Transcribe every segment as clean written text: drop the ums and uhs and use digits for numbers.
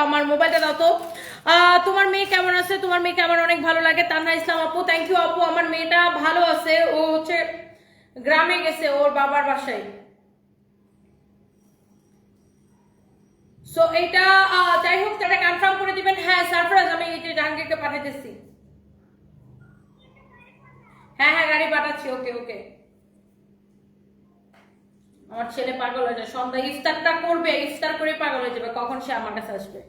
আমার মোবাইলটা দাও তো। তোমার মেয়ে কেমন আছে? তোমার মেয়েকে আমার অনেক ভালো লাগে। তানহা ইসলাম আপু, থ্যাংক ইউ আপু। আমার মেয়েটা ভালো আছে, ও হচ্ছে গ্রামে গেছে ওর বাবার বাসায়। সো এটা যাই হোক, তারা কনফার্ম করে দিবেন। হ্যাঁ সারপ্রাইজ, আমি এই যে জাহাঙ্গীরকে পাঠাইতেছি। হ্যাঁ হ্যাঁ গাড়ি পাঠাচ্ছি। ওকে ওকে। আমার ছেলে পাগল হয়ে যায়, সন্ধ্যা ইফতারটা করবে, ইফতার করে পাগল হয়ে যাবে, কখন সে আমার কাছে আসবে।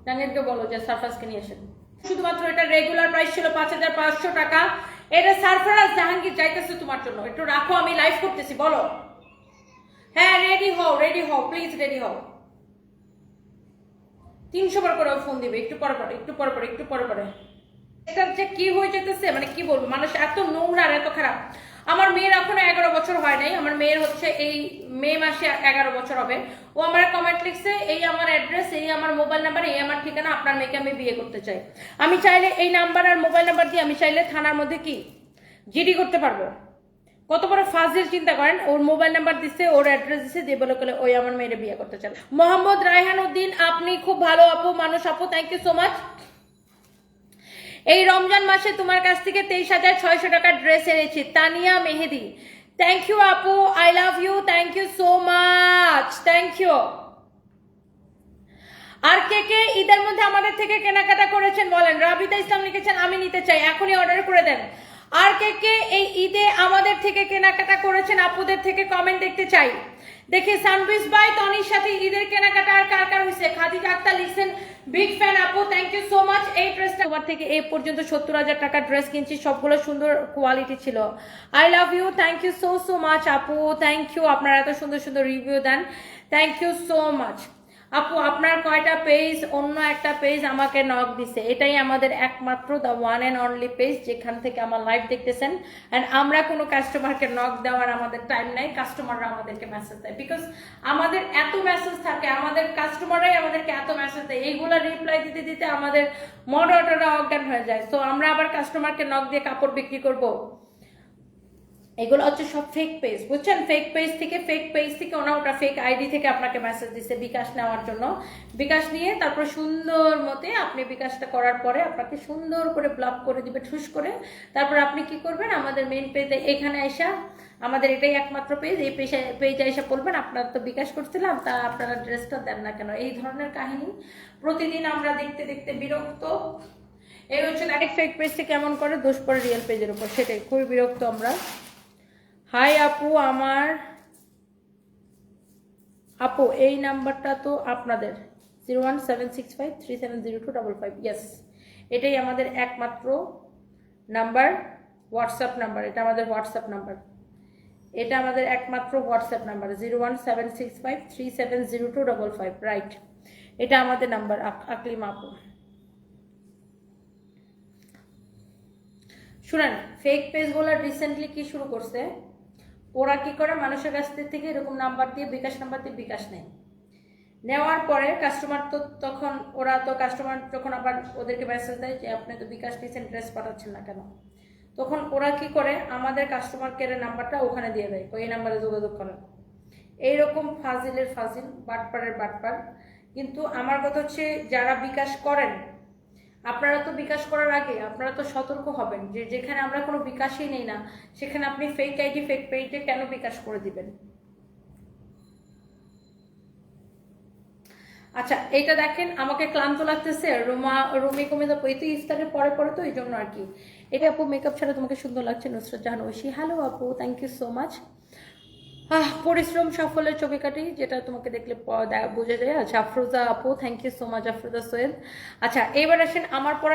জাহাঙ্গীরকে বলো যে সারফাজকে নিয়ে আসেন। শুধুমাত্র এটা রেগুলার প্রাইস ছিল 5500 টাকা। এটা সারফরাজ জাহাঙ্গীর যাইতেছে তোমার জন্য, একটু রাখো, আমি লাইভ করতেছি। বলো। হ্যাঁ রেডি হও প্লিজ, রেডি হও। 300 বার করে ফোন দিবে, একটু পরে পরে, একটু পরে পরে, একটু পরে পরে। এটা যে কি হয়ে যেতেছে, মানে কি বলবো, মানুষ এত নোংরা আর এত খারাপ। আমার মেয়ের এখনো 11 বছর হয় নাই, আমার মেয়ের হচ্ছে এই মে মাসে 11 বছর হবে। ও আমার কমেন্ট লিখছে, এই আমার অ্যাড্রেস, এই আমার মোবাইল নাম্বার, এই আমার ঠিকানা, আপনার মেয়েকে আমি বিয়ে করতে চাই। আমি চাইলে এই নাম্বার আর মোবাইল নাম্বার দিয়ে আমি চাইলে থানার মধ্যে কি জিডি করতে পারবো। কত বড় ফাজিল চিন্তা করেন, ওর মোবাইল নাম্বার দিচ্ছে, ওর অ্যাড্রেস দিচ্ছে, দিয়ে বলে বলে ওই আমার মেয়ের বিয়ে করতে চান। মোহাম্মদ রায়হান উদ্দিন, আপনি খুব ভালো আপু, মানুষ আপু, থ্যাংক ইউ সো মাচ। এই রমজান মাসে তোমার কাছ থেকে 23,600 টাকার ড্রেস এনেছি। তানিয়া মেহেদি, থ্যাংক ইউ আপু, I love you, thank you so much, thank you. আর কে কে ঈদের মধ্যে আমাদের থেকে কেনাকাটা করেছেন বলেন। রাবিতা ইসলাম লিখেছেন, আমি নিতে চাই, এখনই অর্ডার করে দেন। আর কে কে এই ঈদে আমাদের থেকে কেনাকাটা করেছেন, আপুদের থেকে কমেন্ট দেখতে চাই। দেখি সানবিস ভাই তনির সাথে ঈদের কেনাকাটা আর কার কার হয়েছে। খাদিজা আক্তার লিখছেন, বিগ ফ্যান আপু, থ্যাংক ইউ সো মাচ। এই ড্রেসটা তোমার থেকে এই পর্যন্ত 70,000 টাকার ড্রেস কিনছি, সবগুলো সুন্দর কোয়ালিটি ছিল। I love you, thank you so so much আপু, থ্যাংক ইউ। আপনারা এত সুন্দর সুন্দর রিভিউ দেন, থ্যাংক ইউ সো মাচ। আপু আপনার কয়টা পেজ? অন্য একটা পেজ আমাকে নক দিছে, এটাই আমাদের একমাত্র the one and only page যেখান থেকে আমার লাইভ দেখতেছেন। অ্যান্ড আমরা কোনো কাস্টমারকে নক দেওয়ার আমাদের টাইম নাই, কাস্টমাররা আমাদেরকে মেসেজ দেয়, বিকজ আমাদের এত মেসেজ থাকে, আমাদের কাস্টমাররাই আমাদেরকে এত মেসেজ দেয়, এইগুলো রিপ্লাই দিতে দিতে আমাদের মডারেটররা অজ্ঞান হয়ে যায়। সো আমরা আবার কাস্টমারকে নক দিয়ে কাপড় বিক্রি করব? এগুলো হচ্ছে সব ফেক পেজ, বুঝছেন? ফেক পেজ থেকে ওটা ফেক আইডি থেকে আপনাকে মেসেজ দিচ্ছে বিকাশ নেওয়ার জন্য। বিকাশ নিয়ে তারপর সুন্দর মতে আপনি বিকাশটা করার পরে আপনাকে সুন্দর করে ব্লক করে দিবে, ঠুস করে। তারপর আপনি কি করবেন, আমাদের মেইন পেজে এখানে এসে, আমাদের এটাই একমাত্র পেজ, এই পেজে এসে বলবেন আপনার তো বিকাশ করছিলাম, তা আপনারা ড্রেসটা দেন না কেন। এই ধরনের কাহিনী প্রতিদিন আমরা দেখতে দেখতে বিরক্ত। এই হচ্ছে ডাইরেক্ট ফেক পেজটা কেমন করে দোষ পড়ে রিয়েল পেজের উপর, সেটাই খুবই বিরক্ত আমরা। হাই আপু, আমার আপু এই নাম্বারটা তো আপনাদের 01765370255, ইয়েস, এটাই আমাদের একমাত্র নাম্বার, হোয়াটসঅ্যাপ নাম্বার। এটা আমাদের হোয়াটসঅ্যাপ নাম্বার, এটা আমাদের একমাত্র হোয়াটসঅ্যাপ নাম্বার 01765370255, রাইট, এটা আমাদের নাম্বার। আকলিমা আপু শুনেন, ফেক পেজগুলো রিসেন্টলি কি শুরু করছে, ওরা কি করে মানুষের কাছ থেকে এরকম নাম্বার দিয়ে, বিকাশ নাম্বার দিয়ে বিকাশ নেয়। নেওয়ার পরে কাস্টমার তো তখন, ওরা তো কাস্টমার যখন আবার ওদেরকে মেসেজ দেয় যে আপনি তো বিকাশ নিয়েছেন, ড্রেস পাঠাচ্ছেন না কেন, তখন ওরা কি করে আমাদের কাস্টমার কেয়ারের নাম্বারটা ওখানে দিয়ে দেয়, ওই নাম্বারে যোগাযোগ করেন। এইরকম ফাজিলের ফাজিল, বাটপারের বাটপার। কিন্তু আমার কথা হচ্ছে, যারা বিকাশ করেন, আপনারা তো বিকাশ করার আগে আপনারা তো সতর্ক হবেন যে যেখানে আমরা কোনো বিকাশই নেই না, সেখানে আপনি ফেক আইডি ফেক পেজে কেন বিকাশ করে দিবেন। আচ্ছা এইটা দেখেন, আমাকে ক্লান্ত লাগতেছে, রুমে কমে যাবো, এই তো ইফতারের পরে পরে, তো এই জন্য আর কি। এটা আপু মেকআপ ছাড়া তোমাকে সুন্দর লাগছে, নুসরাত জাহান ঐশী, হ্যালো আপু, থ্যাংক ইউ সো মাচ। পরিশ্রম সাফল্যের ছবি কাটি, যেটা তোমাকে দেখলে বোঝা যায়। আচ্ছা আফরোজা আপু, thank you so much. Afroza Syed, আচ্ছা এবার আসেন আমার পড়া